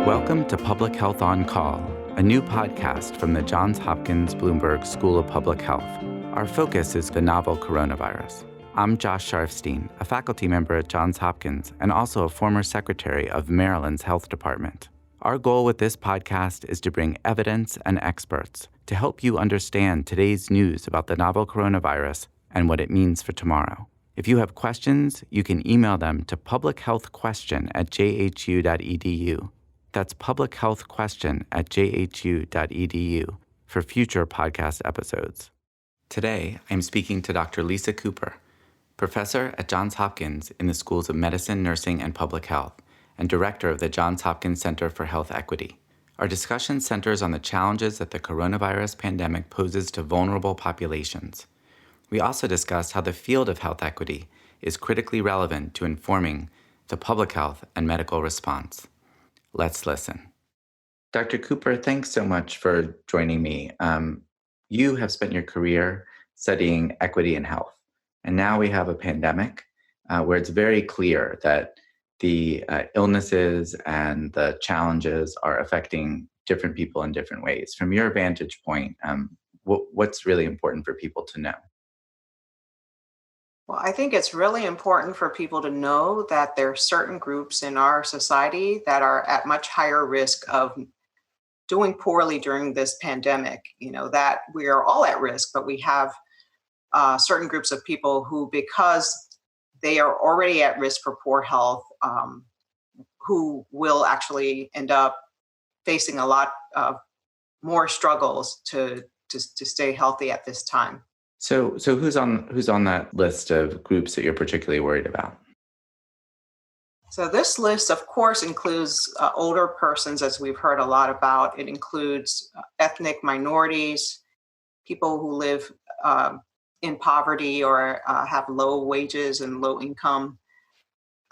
Welcome to Public Health on Call, a new podcast from the Johns Hopkins Bloomberg School of Public Health. Our focus is the novel coronavirus. I'm Josh Sharfstein, a faculty member at Johns Hopkins and also a former secretary of Maryland's Health Department. Our goal with this podcast is to bring evidence and experts to help you understand today's news about the novel coronavirus and what it means for tomorrow. If you have questions, you can email them to publichealthquestion@jhu.edu. That's publichealthquestion@jhu.edu for future podcast episodes. Today, I'm speaking to Dr. Lisa Cooper, professor at Johns Hopkins in the Schools of Medicine, Nursing, and Public Health, and director of the Johns Hopkins Center for Health Equity. Our discussion centers on the challenges that the coronavirus pandemic poses to vulnerable populations. We also discussed how the field of health equity is critically relevant to informing the public health and medical response. Let's listen. Dr. Cooper, thanks so much for joining me. You have spent your career studying equity in health, and now we have a pandemic where it's very clear that the illnesses and the challenges are affecting different people in different ways. From your vantage point, what's really important for people to know? Well, I think it's really important for people to know that there are certain groups in our society that are at much higher risk of doing poorly during this pandemic. You know, that we are all at risk, but we have certain groups of people who, because they are already at risk for poor health, who will actually end up facing a lot of more struggles to stay healthy at this time. So who's on that list of groups that you're particularly worried about? So this list, of course, includes older persons, as we've heard a lot about. It includes ethnic minorities, people who live in poverty or have low wages and low income.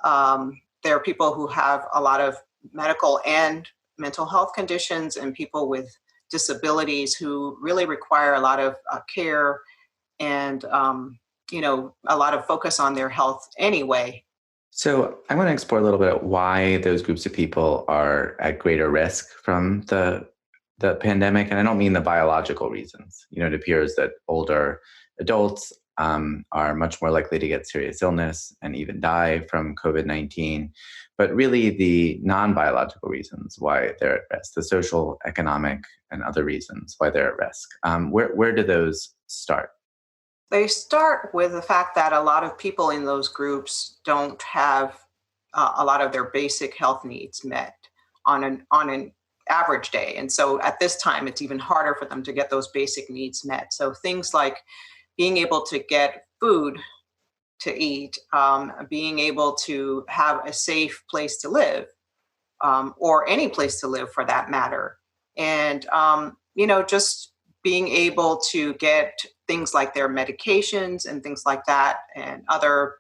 There are people who have a lot of medical and mental health conditions, and people with disabilities who really require a lot of care and a lot of focus on their health anyway. So I want to explore a little bit why those groups of people are at greater risk from the pandemic. And I don't mean the biological reasons. You know, it appears that older adults are much more likely to get serious illness and even die from COVID-19. But really the non-biological reasons why they're at risk, the social, economic, and other reasons why they're at risk. Where do those start? They start with the fact that a lot of people in those groups don't have a lot of their basic health needs met on an average day. And so at this time, it's even harder for them to get those basic needs met. So things like being able to get food to eat, being able to have a safe place to live, or any place to live for that matter. And, just being able to get things like their medications and things like that, and other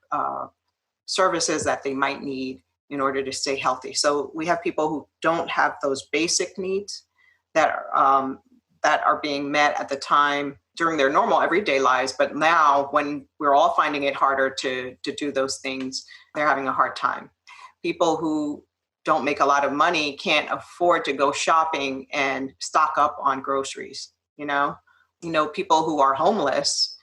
services that they might need in order to stay healthy. So we have people who don't have those basic needs that are being met at the time during their normal everyday lives. But now, when we're all finding it harder to do those things, they're having a hard time. People who don't make a lot of money can't afford to go shopping and stock up on groceries. People who are homeless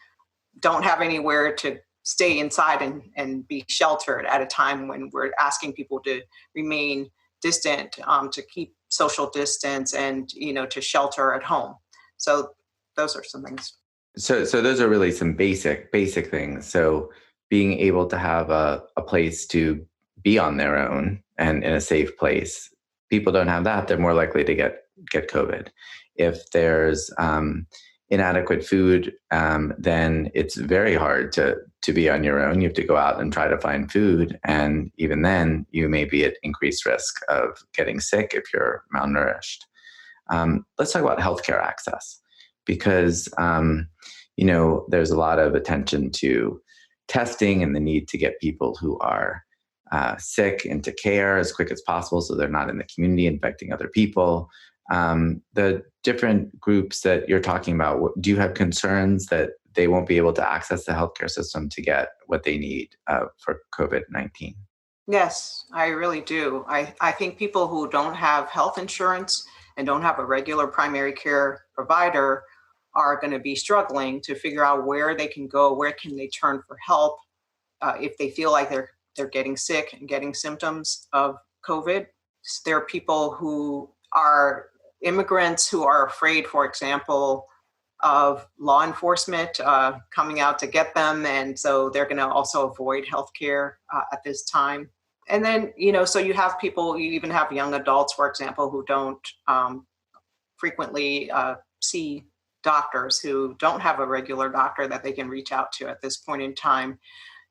don't have anywhere to stay inside and be sheltered at a time when we're asking people to remain distant, to keep social distance, and, to shelter at home. So those are some things. So those are really some basic things. So being able to have a place to be on their own and in a safe place. People don't have that, they're more likely to get COVID. If there's inadequate food, then it's very hard to be on your own. You have to go out and try to find food. And even then, you may be at increased risk of getting sick if you're malnourished. Let's talk about healthcare access, because, there's a lot of attention to testing and the need to get people who are sick into care as quick as possible so they're not in the community infecting other people. The different groups that you're talking about, do you have concerns that they won't be able to access the healthcare system to get what they need for COVID-19? Yes, I really do. I think people who don't have health insurance and don't have a regular primary care provider are going to be struggling to figure out where they can go, where can they turn for help if they feel like they're getting sick and getting symptoms of COVID. There are people who are immigrants who are afraid, for example, of law enforcement coming out to get them, and so they're going to also avoid healthcare at this time. And then, so you have people, you even have young adults, for example, who don't frequently see doctors, who don't have a regular doctor that they can reach out to at this point in time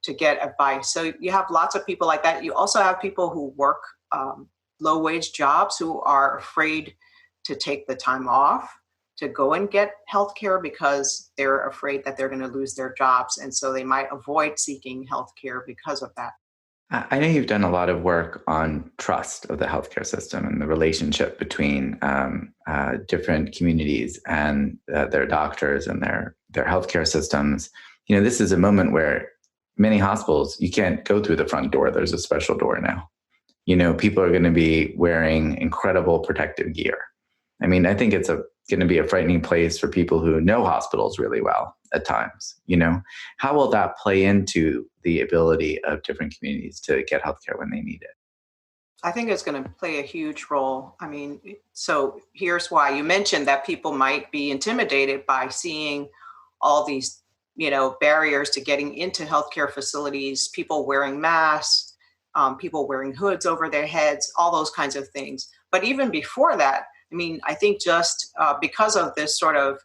to get advice. So you have lots of people like that. You also have people who work low wage jobs who are afraid to take the time off to go and get healthcare because they're afraid that they're going to lose their jobs. And so they might avoid seeking healthcare because of that. I know you've done a lot of work on trust of the healthcare system and the relationship between different communities and their doctors and their healthcare systems. This is a moment where many hospitals, you can't go through the front door. There's a special door now. People are going to be wearing incredible protective gear. I mean, I think it's going to be a frightening place for people who know hospitals really well at times. How will that play into the ability of different communities to get healthcare when they need it? I think it's going to play a huge role. I mean, so here's why. You mentioned that people might be intimidated by seeing all these, barriers to getting into healthcare facilities, people wearing masks, people wearing hoods over their heads, all those kinds of things. But even before that, I mean, I think just because of this sort of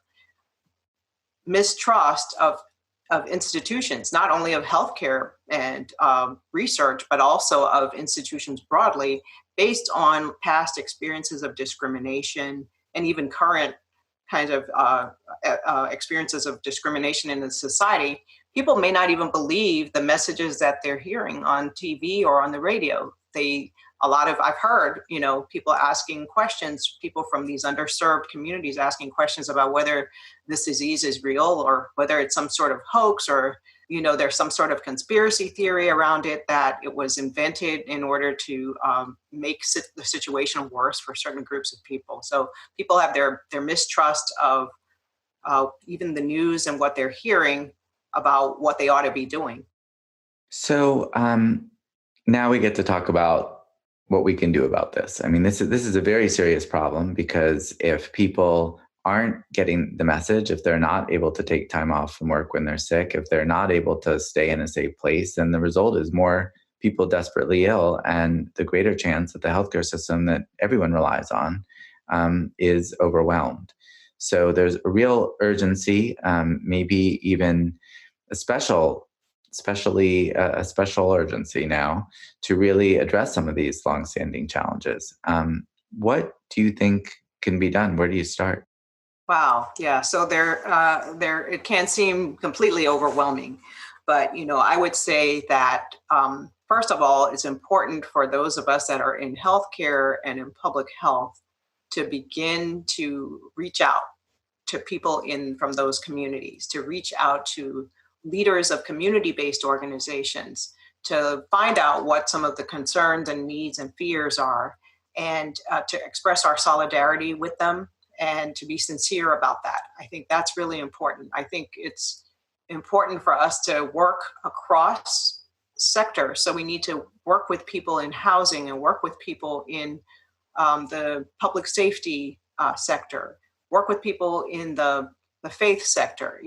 mistrust of institutions, not only of healthcare and research, but also of institutions broadly, based on past experiences of discrimination and even current kinds of experiences of discrimination in the society, people may not even believe the messages that they're hearing on TV or on the radio. I've heard, people asking questions, people from these underserved communities asking questions about whether this disease is real or whether it's some sort of hoax or, there's some sort of conspiracy theory around it, that it was invented in order to make the situation worse for certain groups of people. So people have their mistrust of even the news and what they're hearing about what they ought to be doing. So now we get to talk about what we can do about this. I mean, this is a very serious problem, because if people aren't getting the message, if they're not able to take time off from work when they're sick, if they're not able to stay in a safe place, then the result is more people desperately ill, and the greater chance that the healthcare system that everyone relies on is overwhelmed. So there's a real urgency, maybe even a special urgency now to really address some of these longstanding challenges. What do you think can be done? Where do you start? Wow. Yeah. So it can seem completely overwhelming, but I would say that first of all, it's important for those of us that are in healthcare and in public health to begin to reach out to people from those communities, to reach out to leaders of community-based organizations, to find out what some of the concerns and needs and fears are, and to express our solidarity with them and to be sincere about that. I think that's really important. I think it's important for us to work across sectors. So we need to work with people in housing and work with people in the public safety sector, work with people in the faith sector,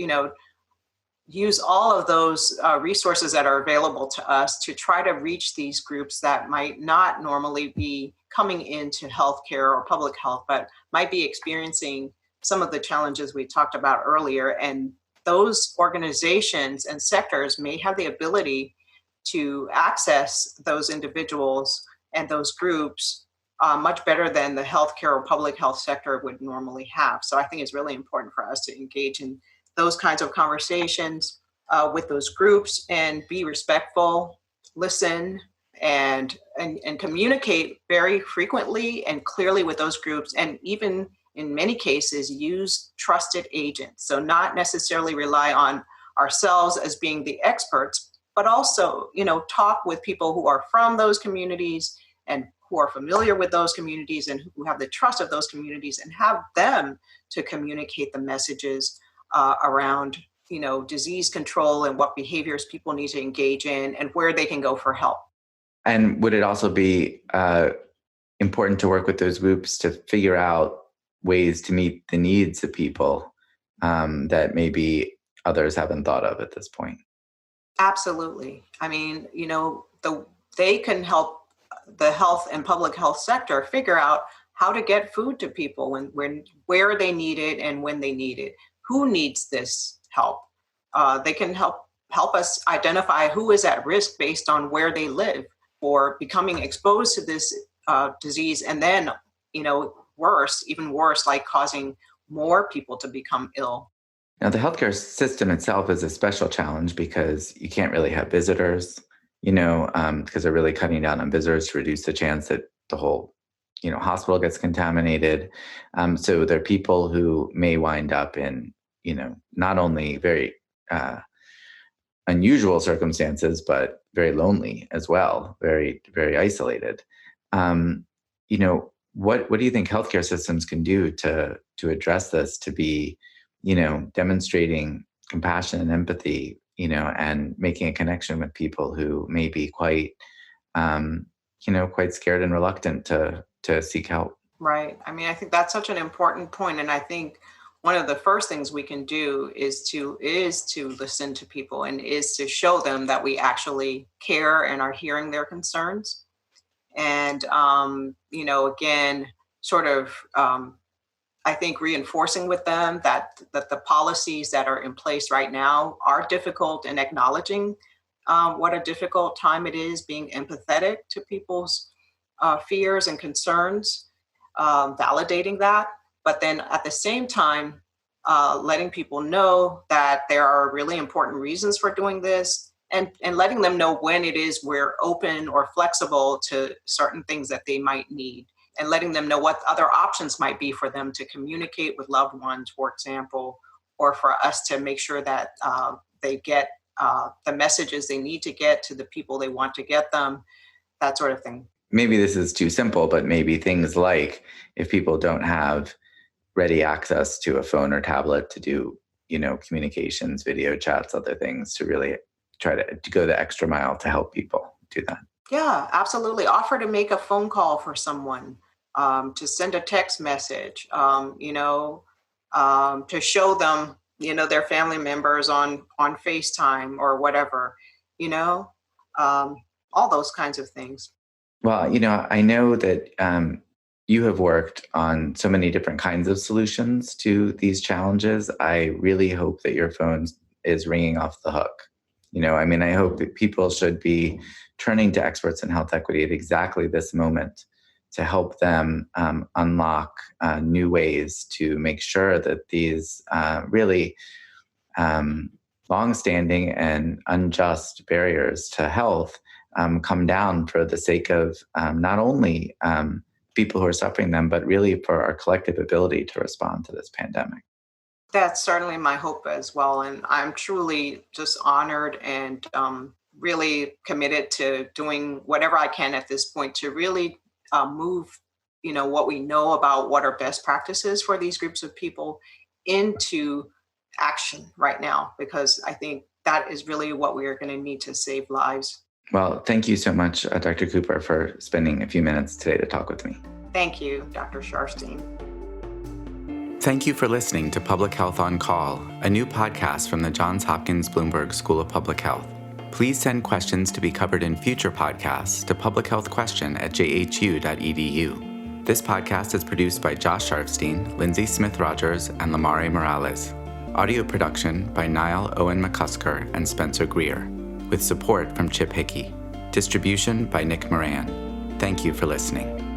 use all of those resources that are available to us to try to reach these groups that might not normally be coming into healthcare or public health, but might be experiencing some of the challenges we talked about earlier. And those organizations and sectors may have the ability to access those individuals and those groups much better than the healthcare or public health sector would normally have. So I think it's really important for us to engage in those kinds of conversations with those groups and be respectful, listen, and communicate very frequently and clearly with those groups, and even in many cases use trusted agents. So not necessarily rely on ourselves as being the experts, but also, talk with people who are from those communities and who are familiar with those communities and who have the trust of those communities, and have them to communicate the messages around, disease control and what behaviors people need to engage in and where they can go for help. And would it also be important to work with those groups to figure out ways to meet the needs of people that maybe others haven't thought of at this point? Absolutely. I mean, they can help the health and public health sector figure out how to get food to people where they need it and when they need it. Who needs this help? They can help us identify who is at risk based on where they live for becoming exposed to this disease, and then, even worse, like causing more people to become ill. Now, the healthcare system itself is a special challenge because you can't really have visitors, because they're really cutting down on visitors to reduce the chance that the whole, hospital gets contaminated. So there are people who may wind up in, not only very unusual circumstances, but very lonely as well, very, very isolated. What do you think healthcare systems can do to address this, to be, demonstrating compassion and empathy, and making a connection with people who may be quite scared and reluctant to seek help? Right. I mean, I think that's such an important point. And I think one of the first things we can do is to listen to people, and is to show them that we actually care and are hearing their concerns. And, again, sort of, I think reinforcing with them that the policies that are in place right now are difficult, and acknowledging what a difficult time it is, being empathetic to people's fears and concerns, validating that. But then at the same time, letting people know that there are really important reasons for doing this, and letting them know when it is we're open or flexible to certain things that they might need, and letting them know what other options might be for them to communicate with loved ones, for example, or for us to make sure that they get the messages they need to get to the people they want to get them, that sort of thing. Maybe this is too simple, but maybe things like, if people don't have ready access to a phone or tablet to do, communications, video chats, other things, to really try to go the extra mile to help people do that. Yeah, absolutely. Offer to make a phone call for someone, to send a text message, to show them, their family members on FaceTime or whatever, all those kinds of things. Well, I know that you have worked on so many different kinds of solutions to these challenges. I really hope that your phone is ringing off the hook. I hope that people should be turning to experts in health equity at exactly this moment to help them unlock new ways to make sure that these really longstanding and unjust barriers to health come down, for the sake of not only people who are suffering them, but really for our collective ability to respond to this pandemic. That's certainly my hope as well. And I'm truly just honored and really committed to doing whatever I can at this point to really move, what we know about what are best practices for these groups of people into action right now, because I think that is really what we are going to need to save lives. Well, thank you so much, Dr. Cooper, for spending a few minutes today to talk with me. Thank you, Dr. Sharfstein. Thank you for listening to Public Health on Call, a new podcast from the Johns Hopkins Bloomberg School of Public Health. Please send questions to be covered in future podcasts to publichealthquestion@jhu.edu. This podcast is produced by Josh Sharfstein, Lindsay Smith-Rogers, and Lamare Morales. Audio production by Niall Owen McCusker and Spencer Greer, with support from Chip Hickey. Distribution by Nick Moran. Thank you for listening.